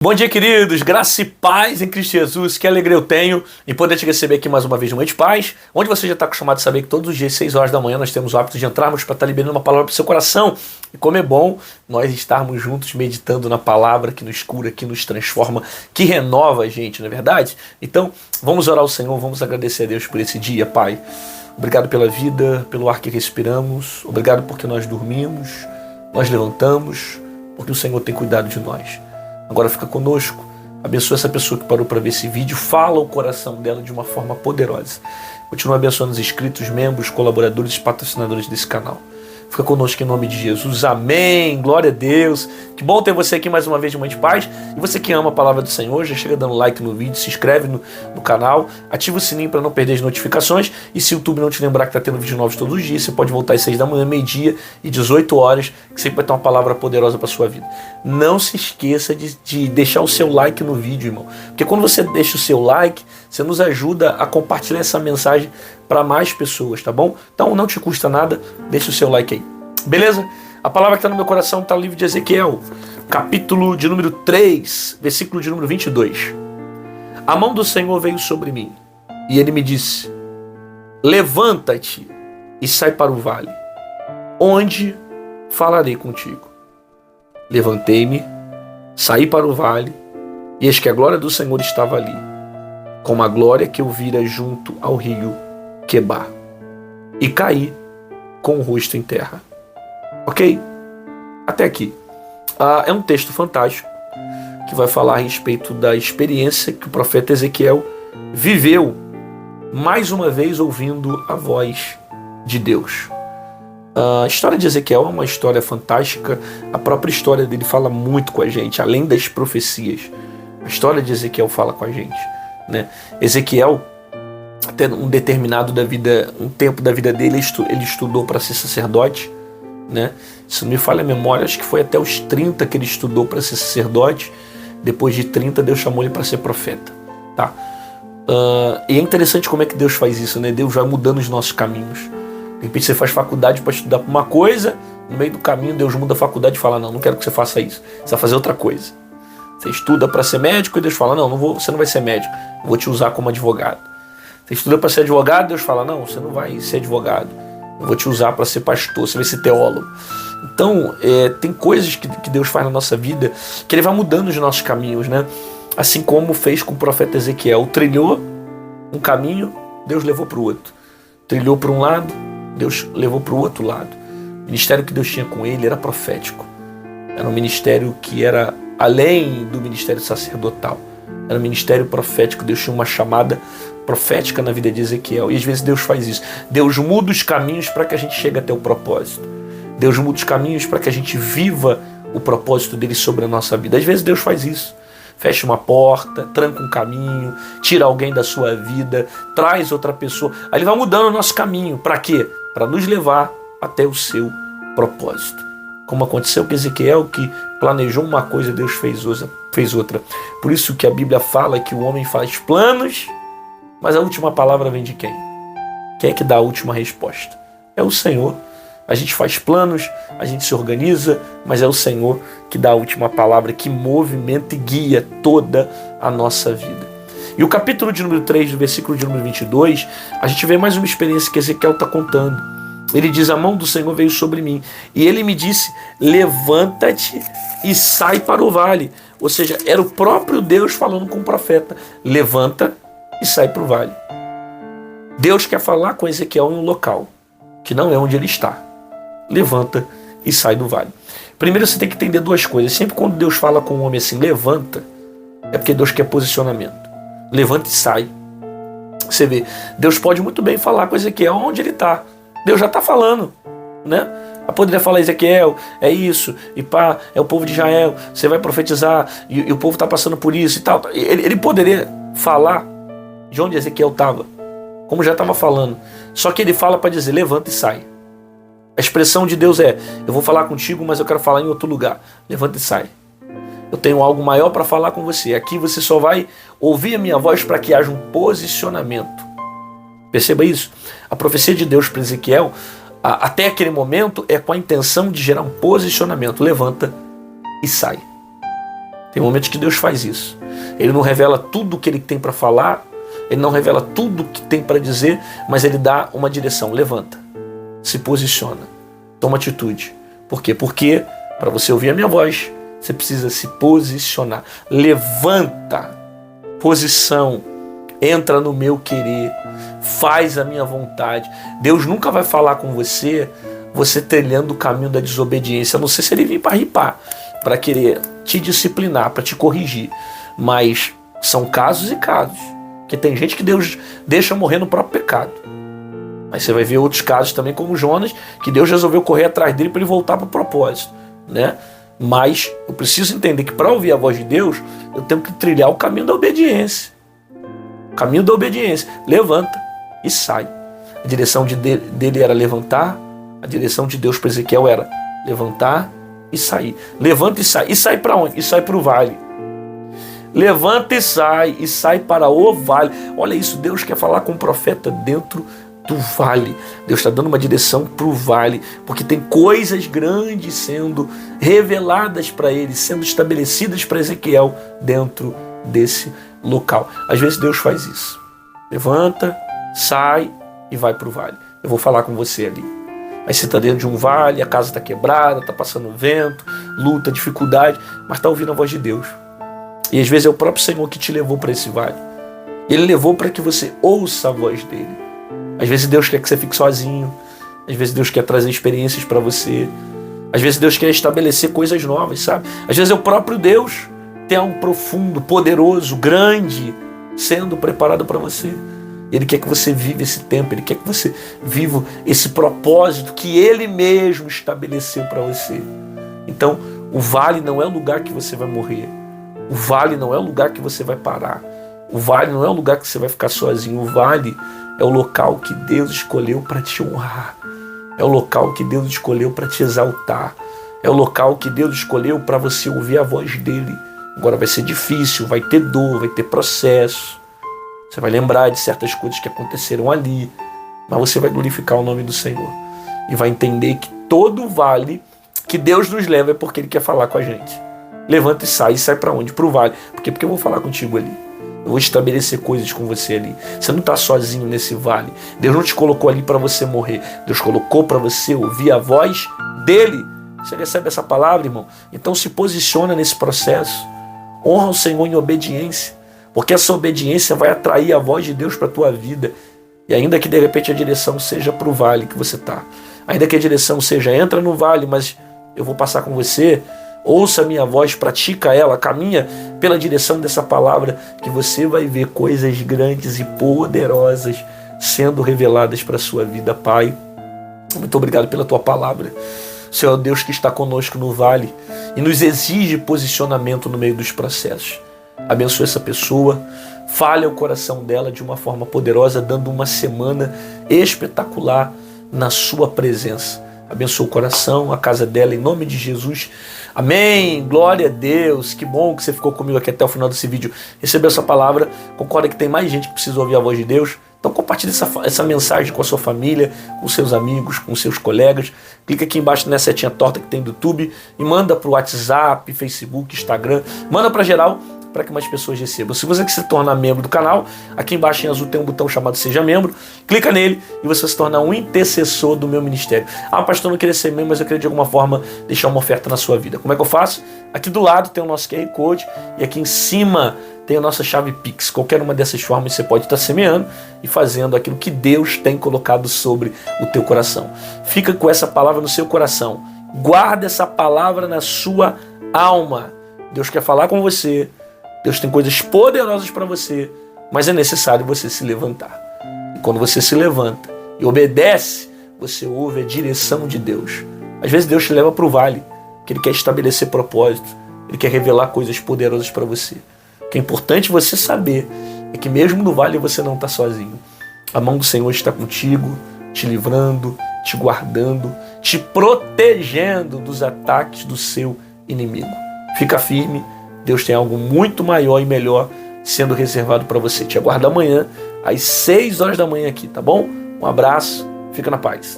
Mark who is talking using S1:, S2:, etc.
S1: Bom dia, queridos, graça e paz em Cristo Jesus. Que alegria eu tenho em poder te receber aqui mais uma vez no Momento de Paz, onde você já está acostumado a saber que todos os dias, 6 horas da manhã, nós temos o hábito de entrarmos para estar liberando uma palavra para o seu coração. E como é bom nós estarmos juntos meditando na palavra que nos cura, que nos transforma, que renova a gente, não é verdade? Então, vamos orar ao Senhor, vamos agradecer a Deus por esse dia, Pai. Obrigado pela vida, pelo ar que respiramos, obrigado porque nós dormimos, nós levantamos, porque o Senhor tem cuidado de nós. Agora fica conosco, abençoa essa pessoa que parou para ver esse vídeo, fala o coração dela de uma forma poderosa. Continua abençoando os inscritos, membros, colaboradores e patrocinadores desse canal. Fica conosco em nome de Jesus, amém, glória a Deus. Que bom ter você aqui mais uma vez de Momento de Paz. E você que ama a palavra do Senhor, já chega dando like no vídeo, se inscreve no canal, ativa o sininho para não perder as notificações. E se o YouTube não te lembrar que está tendo vídeos novos todos os dias, você pode voltar às 6 da manhã, meio-dia e 18 horas, que sempre vai ter uma palavra poderosa para a sua vida. Não se esqueça de deixar o seu like no vídeo, irmão. Porque quando você deixa o seu like, você nos ajuda a compartilhar essa mensagem para mais pessoas, tá bom? Então não te custa nada, deixa o seu like aí. Beleza? A palavra que está no meu coração está no livro de Ezequiel, capítulo de número 3, versículo de número 22. A mão do Senhor veio sobre mim, e ele me disse: levanta-te e sai para o vale, onde falarei contigo. Levantei-me, saí para o vale, e eis que a glória do Senhor estava ali, como a glória que eu vira junto ao rio Quebar, e caí com o rosto em terra. Ok? Até aqui. É um texto fantástico que vai falar a respeito da experiência que o profeta Ezequiel viveu mais uma vez ouvindo a voz de Deus. A história de Ezequiel é uma história fantástica. A própria história dele fala muito com a gente, além das profecias. A história de Ezequiel fala com a gente, né? Ezequiel, até um determinado um tempo da vida dele, ele estudou para ser sacerdote, né? Se não me falha a memória, acho que foi até os 30 que ele estudou para ser sacerdote. Depois de 30, Deus chamou ele para ser profeta, tá? E é interessante como é que Deus faz isso, né? Deus vai mudando os nossos caminhos. De repente você faz faculdade para estudar para uma coisa, no meio do caminho Deus muda a faculdade e fala: não quero que você faça isso, você vai fazer outra coisa. Você estuda para ser médico e Deus fala: você não vai ser médico, eu vou te usar como advogado. Você estuda para ser advogado, Deus fala: não, você não vai ser advogado, eu vou te usar para ser pastor, você vai ser teólogo. Então, tem coisas que Deus faz na nossa vida que Ele vai mudando os nossos caminhos, né? Assim como fez com o profeta Ezequiel. Trilhou um caminho, Deus levou para o outro. Trilhou para um lado, Deus levou para o outro lado. O ministério que Deus tinha com ele era profético. Era um ministério que era além do ministério sacerdotal. Era um ministério profético. Deus tinha uma chamada profética na vida de Ezequiel. E às vezes Deus faz isso. Deus muda os caminhos para que a gente chegue até o propósito. Deus muda os caminhos para que a gente viva o propósito dele sobre a nossa vida. Às vezes Deus faz isso. Fecha uma porta, tranca um caminho, tira alguém da sua vida, traz outra pessoa. Aí ele vai mudando o nosso caminho. Para quê? Para nos levar até o seu propósito. Como aconteceu com Ezequiel, que planejou uma coisa, Deus fez outra. Por isso que a Bíblia fala que o homem faz planos, mas a última palavra vem de quem? Quem é que dá a última resposta? É o Senhor. A gente faz planos, a gente se organiza, mas é o Senhor que dá a última palavra, que movimenta e guia toda a nossa vida. E o capítulo de número 3, do versículo de número 22, a gente vê mais uma experiência que Ezequiel está contando. Ele diz: a mão do Senhor veio sobre mim, e ele me disse: levanta-te e sai para o vale. Ou seja, era o próprio Deus falando com o profeta: levanta e sai para o vale. Deus quer falar com Ezequiel em um local que não é onde ele está. Levanta e sai do vale. Primeiro você tem que entender duas coisas. Sempre quando Deus fala com um homem assim, levanta, é porque Deus quer posicionamento. Levanta e sai. Você vê, Deus pode muito bem falar com Ezequiel onde ele está. Deus já está falando, né? Poderia falar: Ezequiel, é isso, e pá, é o povo de Israel, você vai profetizar, e o povo está passando por isso e tal. Ele poderia falar de onde Ezequiel estava, como já estava falando. Só que ele fala para dizer: levanta e sai. A expressão de Deus é: eu vou falar contigo, mas eu quero falar em outro lugar. Levanta e sai. Eu tenho algo maior para falar com você. Aqui você só vai ouvir a minha voz para que haja um posicionamento. Perceba isso. A profecia de Deus para Ezequiel, até aquele momento, é com a intenção de gerar um posicionamento. Levanta e sai. Tem momentos que Deus faz isso. Ele não revela tudo o que Ele tem para falar, Ele não revela tudo o que tem para dizer, mas Ele dá uma direção. Levanta, se posiciona, toma atitude. Por quê? Porque para você ouvir a minha voz, você precisa se posicionar. Levanta, posição, entra no meu querer, faz a minha vontade. Deus nunca vai falar com você trilhando o caminho da desobediência. A não ser se Ele vir para ripar, para querer te disciplinar, para te corrigir. Mas são casos e casos. Que tem gente que Deus deixa morrer no próprio pecado. Mas você vai ver outros casos também, como Jonas, que Deus resolveu correr atrás dele para ele voltar para o propósito, né? Mas eu preciso entender que para ouvir a voz de Deus, eu tenho que trilhar o caminho da obediência. O caminho da obediência. Levanta e sai. A direção dele era levantar, a direção de Deus para Ezequiel era levantar e sair. Levanta e sai. E sai para onde? E sai para o vale. Levanta e sai para o vale. Olha isso, Deus quer falar com o profeta dentro do vale. Deus está dando uma direção para o vale, porque tem coisas grandes sendo reveladas para ele, sendo estabelecidas para Ezequiel dentro desse local. Às vezes Deus faz isso. Levanta, sai e vai para o vale. Eu vou falar com você ali. Aí você está dentro de um vale, a casa está quebrada, está passando vento, luta, dificuldade, mas está ouvindo a voz de Deus. E às vezes é o próprio Senhor que te levou para esse vale. Ele levou para que você ouça a voz dele. Às vezes Deus quer que você fique sozinho. Às vezes Deus quer trazer experiências para você. Às vezes Deus quer estabelecer coisas novas, sabe? Às vezes é o próprio Deus. Tem algo profundo, poderoso, grande, sendo preparado para você. Ele quer que você viva esse tempo. Ele quer que você viva esse propósito que Ele mesmo estabeleceu para você. Então, o vale não é o lugar que você vai morrer. O vale não é o lugar que você vai parar. O vale não é o lugar que você vai ficar sozinho. O vale é o local que Deus escolheu para te honrar. É o local que Deus escolheu para te exaltar. É o local que Deus escolheu para você ouvir a voz dele. Agora vai ser difícil, vai ter dor, vai ter processo. Você vai lembrar de certas coisas que aconteceram ali. Mas você vai glorificar o nome do Senhor. E vai entender que todo vale que Deus nos leva é porque Ele quer falar com a gente. Levanta e sai para onde? Para o vale. Por quê? Porque eu vou falar contigo ali. Eu vou estabelecer coisas com você ali. Você não está sozinho nesse vale. Deus não te colocou ali para você morrer. Deus colocou para você ouvir a voz dele. Você recebe essa palavra, irmão? Então se posiciona nesse processo. Honra o Senhor em obediência. Porque essa obediência vai atrair a voz de Deus para a tua vida. E ainda que de repente a direção seja para o vale que você está. Ainda que a direção seja, entra no vale, mas eu vou passar com você. Ouça a minha voz, pratica ela, caminha pela direção dessa palavra, que você vai ver coisas grandes e poderosas sendo reveladas para a sua vida, Pai. Muito obrigado pela tua palavra. Senhor Deus que está conosco no vale e nos exige posicionamento no meio dos processos. Abençoe essa pessoa, fale ao coração dela de uma forma poderosa, dando uma semana espetacular na sua presença. Abençoa o coração, a casa dela, em nome de Jesus. Amém. Glória a Deus. Que bom que você ficou comigo aqui até o final desse vídeo. Recebeu essa palavra. Concorda que tem mais gente que precisa ouvir a voz de Deus? Então compartilhe essa mensagem com a sua família, com seus amigos, com seus colegas. Clica aqui embaixo nessa setinha torta que tem do YouTube e manda para o WhatsApp, Facebook, Instagram. Manda para geral, para que mais pessoas recebam. Se você quiser se tornar membro do canal, aqui embaixo em azul tem um botão chamado Seja Membro. Clica nele e você se torna um intercessor do meu ministério. Ah, pastor, eu não queria ser membro, mas eu queria de alguma forma deixar uma oferta na sua vida. Como é que eu faço? Aqui do lado tem o nosso QR Code e aqui em cima tem a nossa chave Pix. Qualquer uma dessas formas você pode estar semeando e fazendo aquilo que Deus tem colocado sobre o teu coração. Fica com essa palavra no seu coração. Guarda essa palavra na sua alma. Deus quer falar com você. Deus tem coisas poderosas para você, mas é necessário você se levantar. E quando você se levanta e obedece, você ouve a direção de Deus. Às vezes Deus te leva para o vale, porque Ele quer estabelecer propósito, Ele quer revelar coisas poderosas para você. O que é importante você saber é que mesmo no vale você não está sozinho. A mão do Senhor está contigo, te livrando, te guardando, te protegendo dos ataques do seu inimigo. Fica firme. Deus tem algo muito maior e melhor sendo reservado para você. Te aguardo amanhã, às 6 horas da manhã aqui, tá bom? Um abraço, fica na paz.